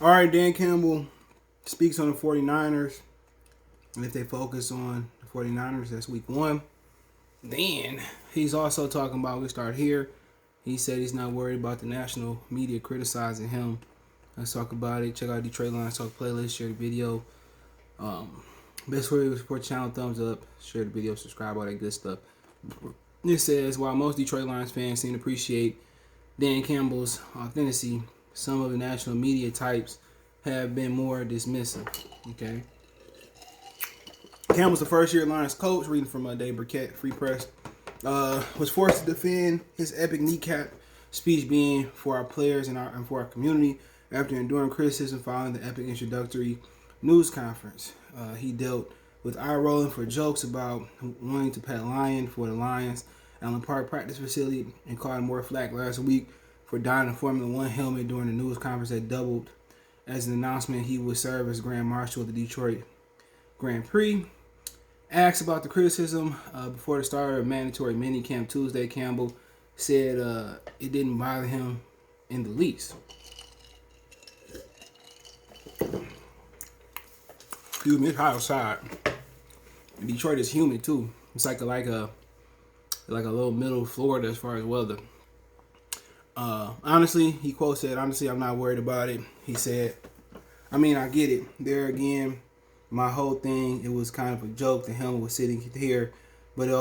All right, Dan Campbell speaks on the 49ers. And if they focus on the 49ers, that's week one. Then he's also talking about, we start here. He said he's not worried about the national media criticizing him. Let's talk about it. Check out Detroit Lions Talk playlist. Share the video. Best way to support the channel, thumbs up. Share the video, subscribe, all that good stuff. It says, while most Detroit Lions fans seem to appreciate Dan Campbell's authenticity, some of the national media types have been more dismissive. Okay. Campbell's the first-year Lions coach, reading from Dave Burkett, Free Press, was forced to defend his epic kneecap speech being for our players and for our community after enduring criticism following the epic introductory news conference. He dealt with eye-rolling for jokes about wanting to pet lion for the Lions Allen Park practice facility and caught more flack last week for donning a Formula One helmet during the news conference that doubled as an announcement he would serve as Grand Marshal of the Detroit Grand Prix. Asked about the criticism before the start of mandatory minicamp Tuesday, Campbell said it didn't bother him in the least. Excuse me, it's hot outside. And Detroit is humid too. It's like a little middle Florida as far as weather. Honestly, he quote said, "Honestly, I'm not worried about it." He said, "I mean, I get it. There again, my whole thing, it was kind of a joke. The helmet was sitting here, but it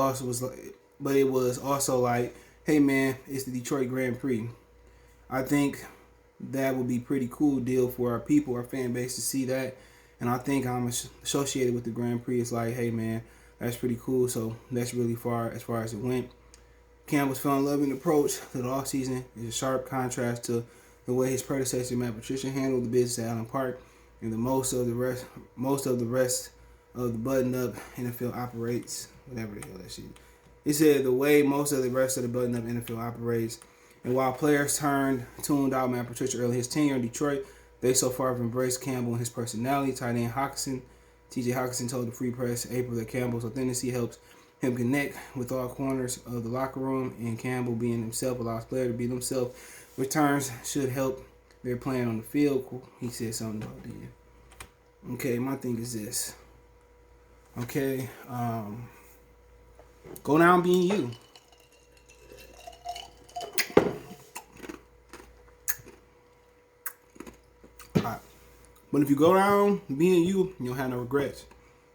was also like, hey man, it's the Detroit Grand Prix. I think that would be pretty cool deal for our people, our fan base to see that. And I think I'm associated with the Grand Prix. It's like, hey man, that's pretty cool. So that's really far as it went." Campbell's fun-loving approach to the offseason is a sharp contrast to the way his predecessor Matt Patricia handled the business at Allen Park and most of the rest of the button-up NFL operates. Whatever the hell that shit. He said the way most of the rest of the button-up NFL operates. And while players tuned out Matt Patricia early in his tenure in Detroit, they so far have embraced Campbell and his personality. Tight end T.J. Hawkinson told the Free Press in April that Campbell's authenticity helps him connect with all corners of the locker room, and Campbell being himself allows players to be themselves, which turns should help their playing on the field. He said something about that. Okay, my thing is this. Okay, go down being you. Alright. But if you go down being you, you'll have no regrets.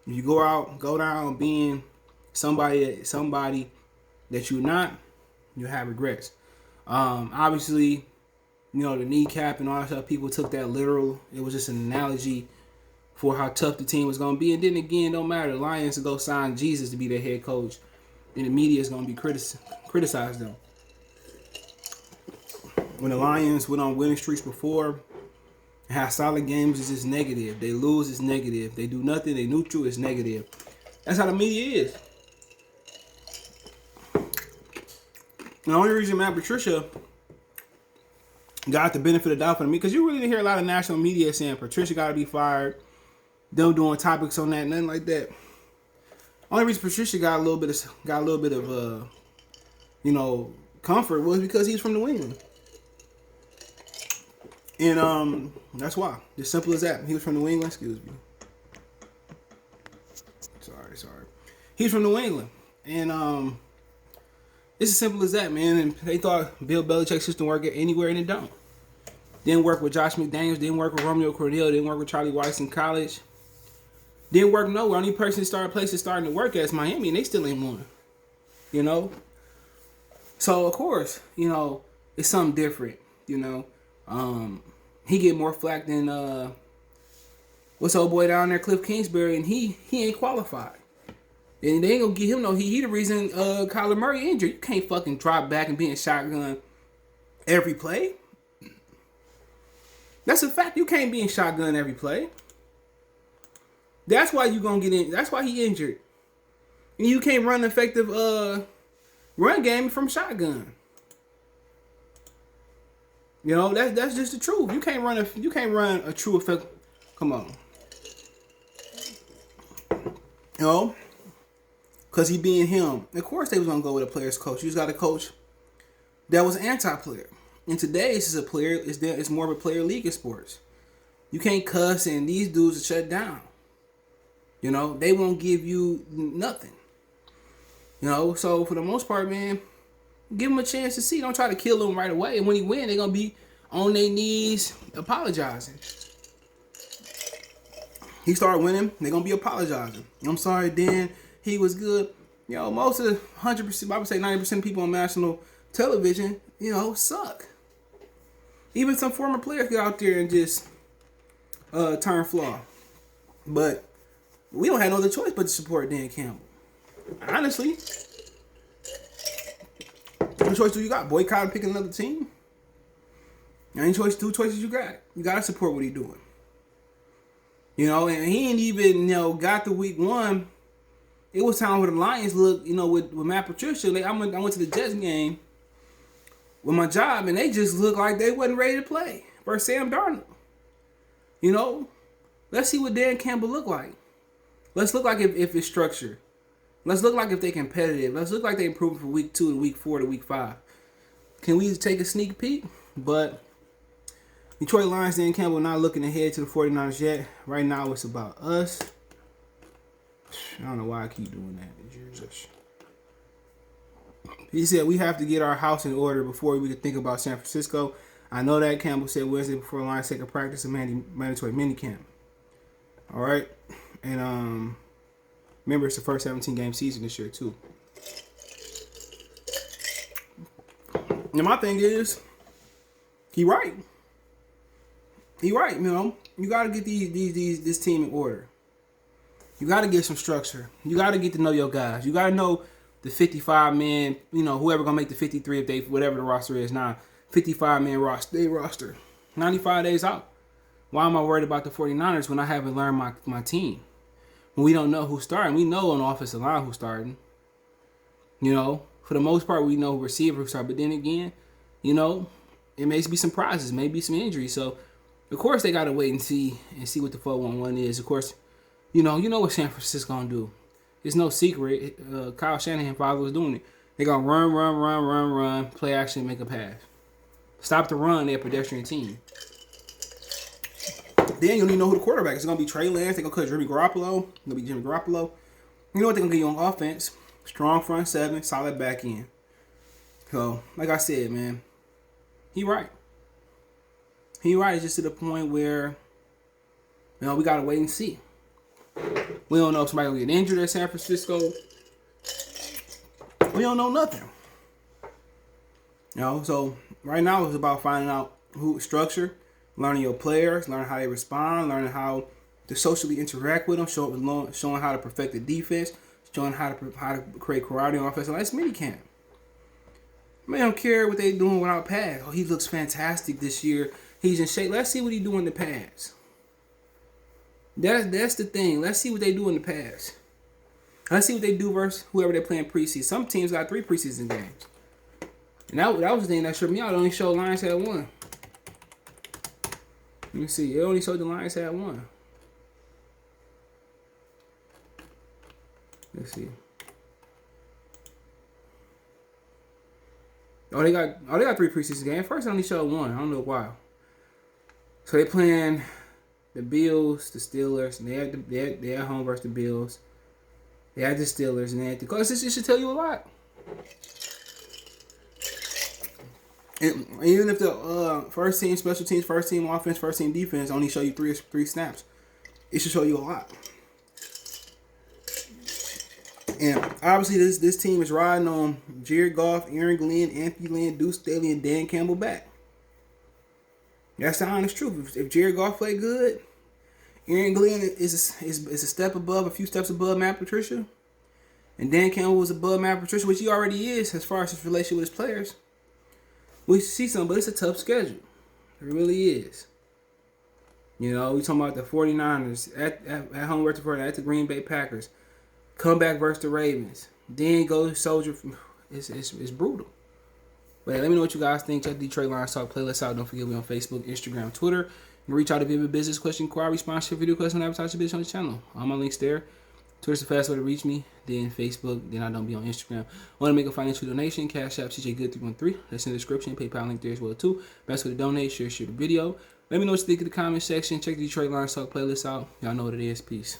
If you go down being somebody that you're not, you'll have regrets. Obviously, you know, the kneecap and all that stuff, people took that literal. It was just an analogy for how tough the team was going to be. And then again, don't matter. The Lions to go sign Jesus to be their head coach. And the media is going to be criticize them. When the Lions went on winning streaks before and had solid games, it's just negative. They lose, it's negative. They do nothing, they neutral, it's negative. That's how the media is. The only reason Matt Patricia got the benefit of the doubt for me, because you really didn't hear a lot of national media saying Patricia got to be fired, them doing topics on that, nothing like that. Only reason Patricia got a little bit of comfort was because he's from New England, and that's why. As simple as that. He was from New England. Excuse me. Sorry. He's from New England, and it's as simple as that, man. And they thought Bill Belichick's system worked anywhere, and it don't. Didn't work with Josh McDaniels. Didn't work with Romeo Crennel. Didn't work with Charlie Weiss in college. Didn't work nowhere. Only places starting to work at is Miami, and they still ain't won. You know? So, of course, you know, it's something different, you know. He get more flack than, what's old boy down there, Cliff Kingsbury, and he ain't qualified. And they ain't gonna give him no heat. He the reason Kyler Murray injured. You can't fucking drop back and be in shotgun every play. That's a fact. You can't be in shotgun every play. That's why you gonna get in. That's why he injured. And you can't run an effective run game from shotgun. You know, that's just the truth. You can't run a true effect. Come on. You know? Because he being him. Of course they was going to go with a player's coach. You just got a coach that was anti-player. And today it's more of a player league in sports. You can't cuss, and these dudes are shut down. You know, they won't give you nothing. You know, so for the most part, man, give them a chance to see. Don't try to kill them right away. And when he win, they're going to be on their knees apologizing. He started winning, they're going to be apologizing. I'm sorry, Dan, he was good. You know, most of the 100%, I would say 90% of people on national television, you know, suck. Even some former players get out there and just turn flaw. But we don't have no other choice but to support Dan Campbell. Honestly. What choice do you got? Boycott and pick another team? Any two choices you got. You got to support what he's doing. You know, and he ain't even, you know, got the week one. It was time where the Lions look, you know, with Matt Patricia. I went to the Jets game with my job, and they just looked like they wasn't ready to play versus Sam Darnold. You know, let's see what Dan Campbell look like. Let's look like if it's structured. Let's look like if they're competitive. Let's look like they improved from week 2 to week 4 to week 5. Can we take a sneak peek? But Detroit Lions, Dan Campbell not looking ahead to the 49ers yet. Right now, it's about us. I don't know why I keep doing that. He said we have to get our house in order before we can think about San Francisco. I know that, Campbell said Wednesday before the Lions take a practice and mandatory minicamp. All right. And remember, it's the first 17-game season this year, too. And my thing is, he right. He right, you know. You got to get this team in order. You got to get some structure. You got to get to know your guys. You got to know the 55-man, you know, whoever going to make the 53 if they, whatever the roster is now, 55-man roster. 95 days out. Why am I worried about the 49ers when I haven't learned my team? When we don't know who's starting. We know on the offensive line who's starting. You know, for the most part, we know receiver who's starting. But then again, you know, it may be some surprises, maybe some injuries. So, of course, they got to wait and see what the 4-1-1 is. Of course, you know what San Francisco going to do. It's no secret. Kyle Shanahan father was doing it. They're going to run, play action, make a pass. Stop the run, they're a pedestrian team. Then you don't even know who the quarterback is. It's going to be Trey Lance. They're going to cut Jimmy Garoppolo. It's going to be Jimmy Garoppolo. You know what they're going to get you on offense? Strong front seven, solid back end. So, like I said, man, he right. He right. It's just to the point where, you know, we got to wait and see. We don't know if somebody will get injured at San Francisco. We don't know nothing. You know, so right now it's about finding out who structure, learning your players, learning how they respond, learning how to socially interact with them, showing how to perfect the defense, showing how to create karate on offense. That's minicamp. Man, I don't care what they doing without pads. Oh, he looks fantastic this year. He's in shape. Let's see what he do in the pads. That's the thing. Let's see what they do in the pads. Let's see what they do versus whoever they're playing preseason. Some teams got 3 preseason games. And that was the thing that showed me out. It only showed Lions had 1. Let me see. It only showed the Lions had 1. Let's see. They got 3 preseason games. First, it only showed 1. I don't know why. So they playing the Bills, the Steelers, and they had home versus the Bills. They had the Steelers, and they had the Colts. This should tell you a lot. And even if the first team special teams, first team offense, first team defense only show you three snaps, it should show you a lot. And obviously this team is riding on Jared Goff, Aaron Glenn, Anthony Lynn, Deuce Staley, and Dan Campbell back. That's the honest truth. If Jared Goff play good, Aaron Glenn is a step above, a few steps above Matt Patricia, and Dan Campbell was above Matt Patricia, which he already is as far as his relationship with his players. We see something, but it's a tough schedule. It really is. You know, we talking about the 49ers at home versus the 49ers, at the Green Bay Packers. Come back versus the Ravens. Then go Soldier. It's brutal. But let me know what you guys think. Check the Detroit Lions Talk playlist out. Don't forget we on Facebook, Instagram, Twitter. You can reach out if you have a business question, inquiry, sponsorship, video question, advertising business on the channel. All my links there. Twitter's the fast way to reach me. Then Facebook. Then I don't be on Instagram. Want to make a financial donation? Cash App CJ Good 313. That's in the description. PayPal link there as well too. Best way to donate. Share the video. Let me know what you think in the comment section. Check the Detroit Lions Talk playlist out. Y'all know what it is. Peace.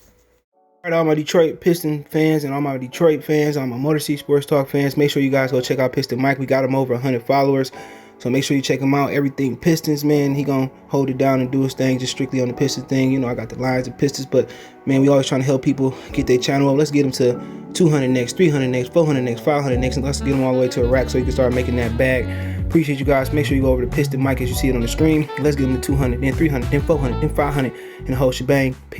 All right, all my Detroit Piston fans and all my Detroit fans, all my Motor City Sports Talk fans, make sure you guys go check out Piston Mike. We got him over 100 followers. So make sure you check him out. Everything Pistons, man. He gonna hold it down and do his thing just strictly on the Pistons thing. You know, I got the Lions and Pistons, but man, we always trying to help people get their channel up. Let's get them to 200 next, 300 next, 400 next, 500 next, and let's get them all the way to a rack so you can start making that bag. Appreciate you guys. Make sure you go over to Piston Mike as you see it on the screen. Let's get them to 200, then 300, then 400, then 500, and the whole shebang. Peace.